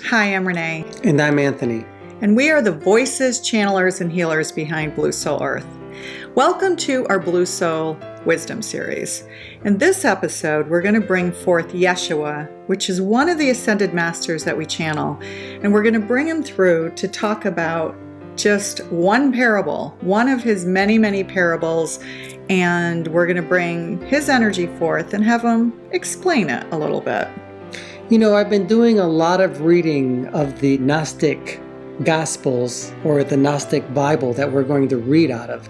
Hi, I'm Renee. And I'm Anthony. And we are the voices, channelers, and healers behind Blue Soul Earth. Welcome to our Blue Soul Wisdom series. In this episode, we're going to bring forth Yeshua, which is one of the Ascended Masters that we channel. And we're going to bring him through to talk about just one parable, one of his many, many parables. And we're going to bring his energy forth and have him explain it a little bit. You know, I've been doing a lot of reading of the Gnostic Gospels or the Gnostic Bible that we're going to read out of.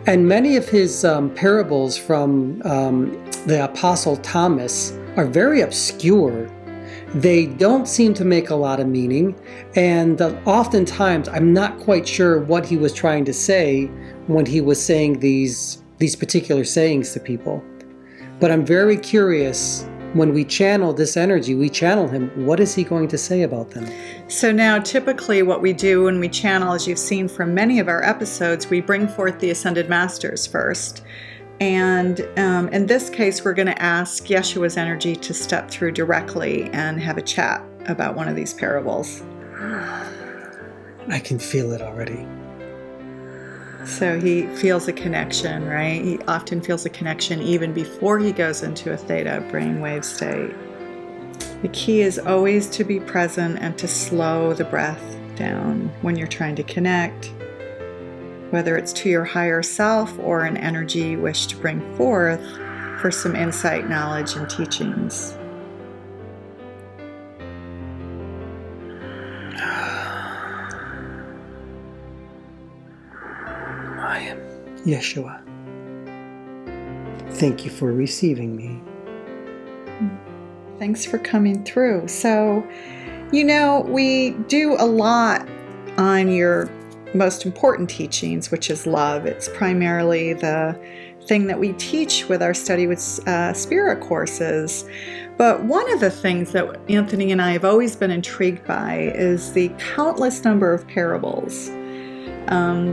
And many of his parables from the Apostle Thomas are very obscure. They don't seem to make a lot of meaning. And oftentimes, I'm not quite sure what he was trying to say when he was saying these particular sayings to people. But I'm very curious. When we channel this energy, we channel him. What is he going to say about them? So now typically what we do when we channel, as you've seen from many of our episodes, we bring forth the Ascended Masters first. And in this case, we're going to ask Yeshua's energy to step through directly and have a chat about one of these parables. I can feel it already. So he feels a connection, right? He often feels a connection even before he goes into a theta brainwave state. The key is always to be present and to slow the breath down when you're trying to connect, whether it's to your higher self or an energy you wish to bring forth for some insight, knowledge, and teachings. I am Yeshua. Thank you for receiving me. Thanks for coming through. So, you know, we do a lot on your most important teachings, which is love. It's primarily the thing that we teach with our Study with Spirit courses. But one of the things that Anthony and I have always been intrigued by is the countless number of parables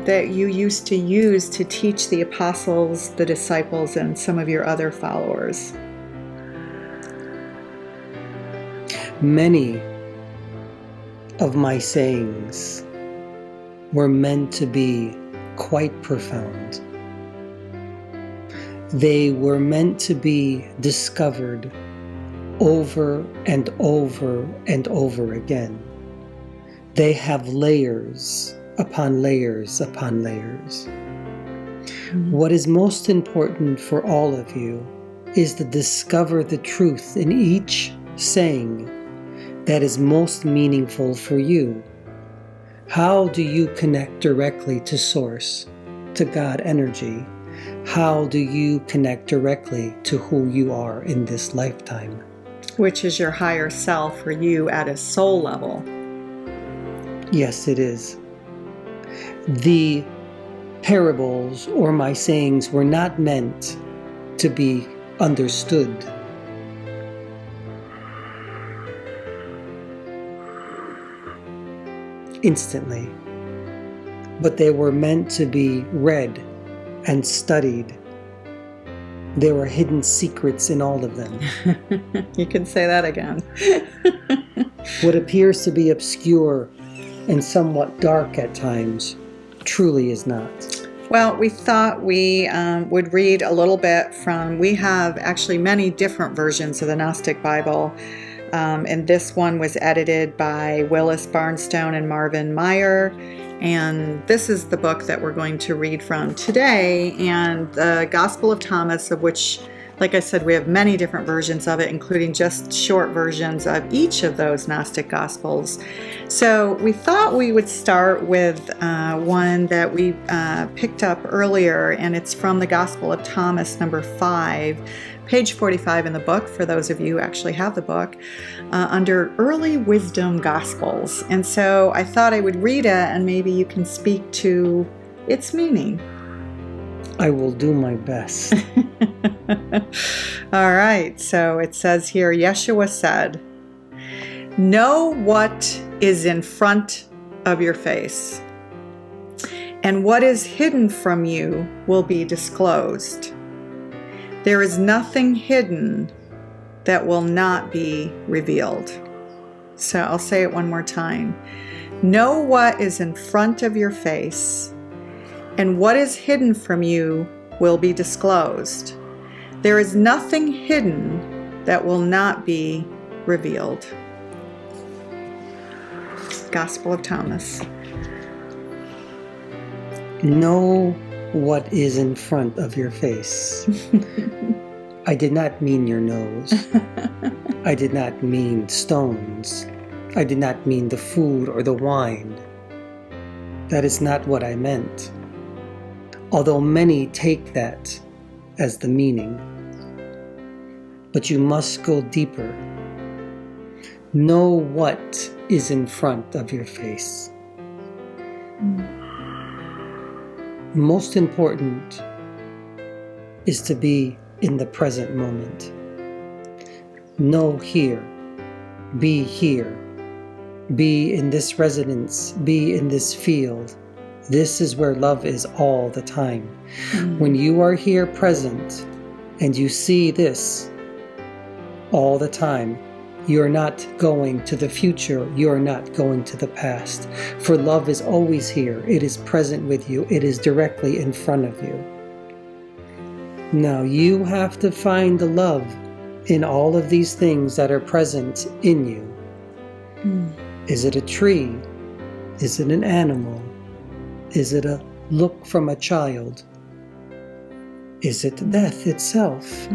that you used to use to teach the apostles, the disciples, and some of your other followers. Many of my sayings were meant to be quite profound. They were meant to be discovered over and over and over again. They have layers upon layers upon layers. What is most important for all of you is to discover the truth in each saying that is most meaningful for you. How do you connect directly to Source, to God energy? How do you connect directly to who you are in this lifetime? Which is your higher self, or you at a soul level. Yes, it is. The parables or my sayings were not meant to be understood. Instantly, but they were meant to be read and studied. There were hidden secrets in all of them. You can say that again. What appears to be obscure and somewhat dark at times truly is not. Well, we thought we would read a little bit from, we have actually many different versions of the Gnostic Bible. And this one was edited by Willis Barnstone and Marvin Meyer. And this is the book that we're going to read from today. And the Gospel of Thomas, of which, like I said, we have many different versions of it, including just short versions of each of those Gnostic Gospels. So we thought we would start with one that we picked up earlier, and it's from the Gospel of Thomas, number 5. Page 45 in the book, for those of you who actually have the book, under Early Wisdom Gospels. And so I thought I would read it, and maybe you can speak to its meaning. I will do my best. All right, so it says here, Yeshua said, "Know what is in front of your face, and what is hidden from you will be disclosed. There is nothing hidden that will not be revealed." So I'll say it one more time. Know what is in front of your face, and what is hidden from you will be disclosed. There is nothing hidden that will not be revealed. Gospel of Thomas. Know what is in front of your face. I did not mean your nose. I did not mean stones. I did not mean the food or the wine. That is not what I meant. Although many take that as the meaning. But you must go deeper. Know what is in front of your face. Most important is to be in the present moment. Know here. Be here. Be in this residence. Be in this field. This is where love is all the time. When you are here present and you see this all the time, you're not going to the future. You're not going to the past. For love is always here. It is present with you. It is directly in front of you. Now you have to find the love in all of these things that are present in you. Is it a tree? Is it an animal? Is it a look from a child? Is it death itself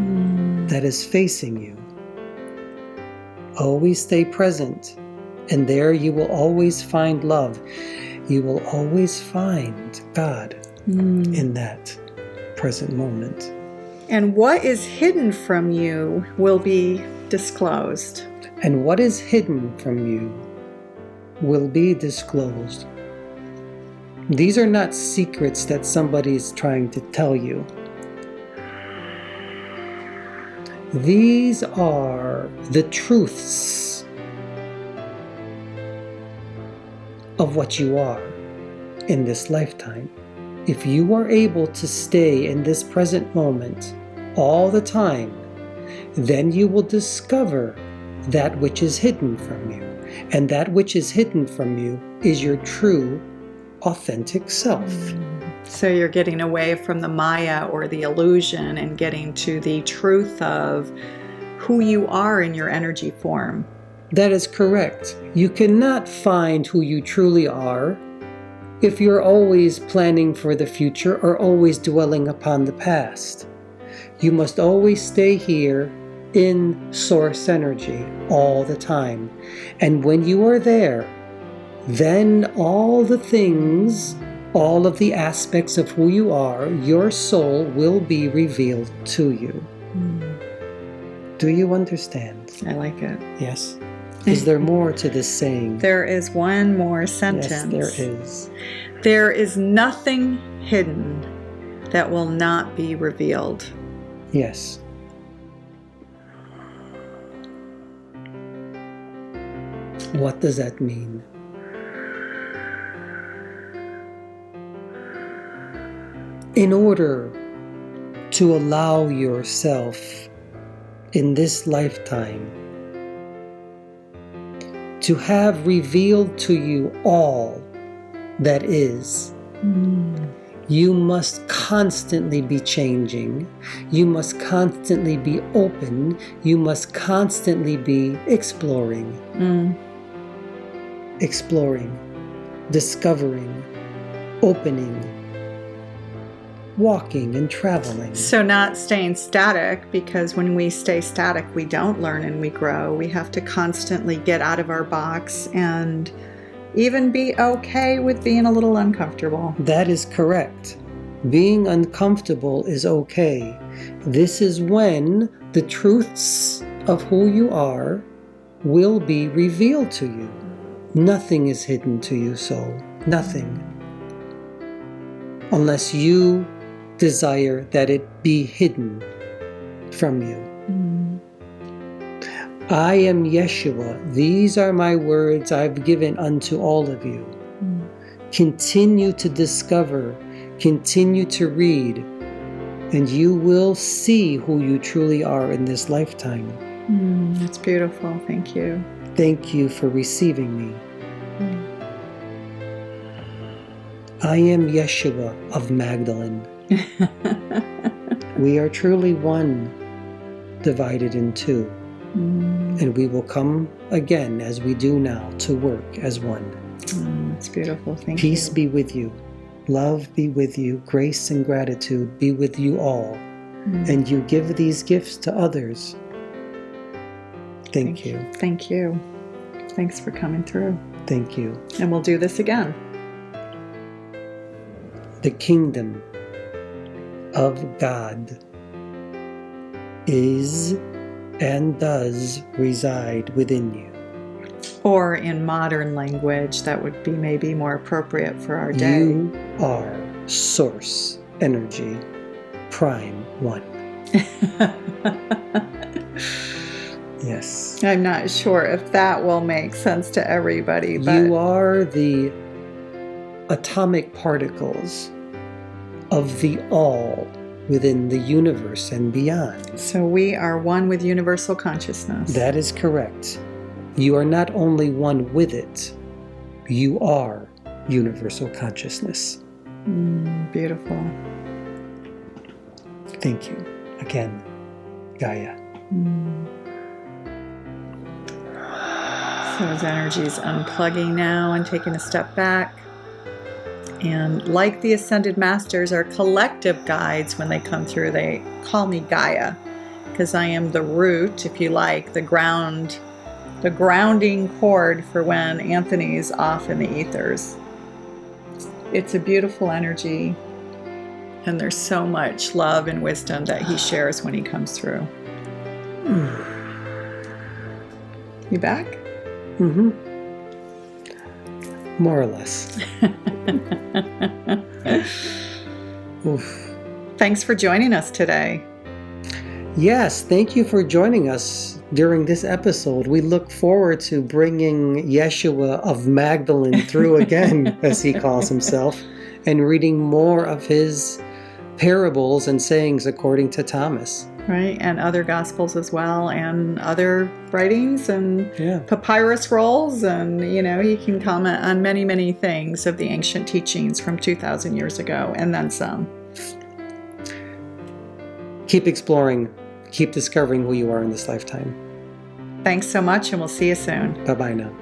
that is facing you? Always stay present, and there you will always find love. You will always find God in that present moment. And what is hidden from you will be disclosed. And what is hidden from you will be disclosed. These are not secrets that somebody is trying to tell you. These are the truths of what you are in this lifetime. If you are able to stay in this present moment all the time, then you will discover that which is hidden from you. And that which is hidden from you is your true, authentic self. So you're getting away from the Maya or the illusion and getting to the truth of who you are in your energy form. That is correct. You cannot find who you truly are if you're always planning for the future or always dwelling upon the past. You must always stay here in source energy all the time. And when you are there, then all the things, all of the aspects of who you are, your soul will be revealed to you. Do you understand? I like it. Yes. Is there more to this saying? There is one more sentence. Yes, there is. There is nothing hidden that will not be revealed. Yes. What does that mean? In order to allow yourself in this lifetime to have revealed to you all that is, you must constantly be changing. You must constantly be open. You must constantly be exploring. Exploring, discovering, opening, walking and traveling. So not staying static, because when we stay static, we don't learn and we grow. We have to constantly get out of our box and even be okay with being a little uncomfortable. That is correct. Being uncomfortable is okay. This is when the truths of who you are will be revealed to you. Nothing is hidden to you, soul. Nothing. Unless you desire that it be hidden from you. I am Yeshua. These are my words I've given unto all of you. Continue to discover, continue to read, and you will see who you truly are in this lifetime. That's beautiful. Thank you. Thank you for receiving me. I am Yeshua of Magdalene. We are truly one, divided in two. And we will come again, as we do now, to work as one. It's beautiful. Thank you. Peace be with you. Love be with you. Grace and gratitude be with you all. And you give these gifts to others. Thank you. Thank you. Thanks for coming through. Thank you. And we'll do this again. The kingdom of God is and does reside within you. Or in modern language, that would be maybe more appropriate for our day. You are Source Energy Prime One. Yes. I'm not sure if that will make sense to everybody, but You are the atomic particles of the all within the universe and beyond. so we are one with universal consciousness. That is correct. You are not only one with it, you are universal consciousness. Beautiful. Thank you again, Gaia. So his energy is unplugging now and taking a step back. And like the Ascended Masters, our collective guides, when they come through, they call me Gaia, because I am the root, if you like, the grounding cord for when Anthony's off in the ethers. It's a beautiful energy, and there's so much love and wisdom that he shares when he comes through. You back? Mm-hmm. More or less. Oof. Thanks for joining us today. Yes, thank you for joining us during this episode. We look forward to bringing Yeshua of Magdalene through again, as he calls himself, and reading more of his parables and sayings according to Thomas. Right, and other gospels as well, and other writings and papyrus rolls, and he can comment on many, many things of the ancient teachings from 2,000 years ago, and then some. Keep exploring, keep discovering who you are in this lifetime. Thanks so much, and we'll see you soon. Bye-bye now.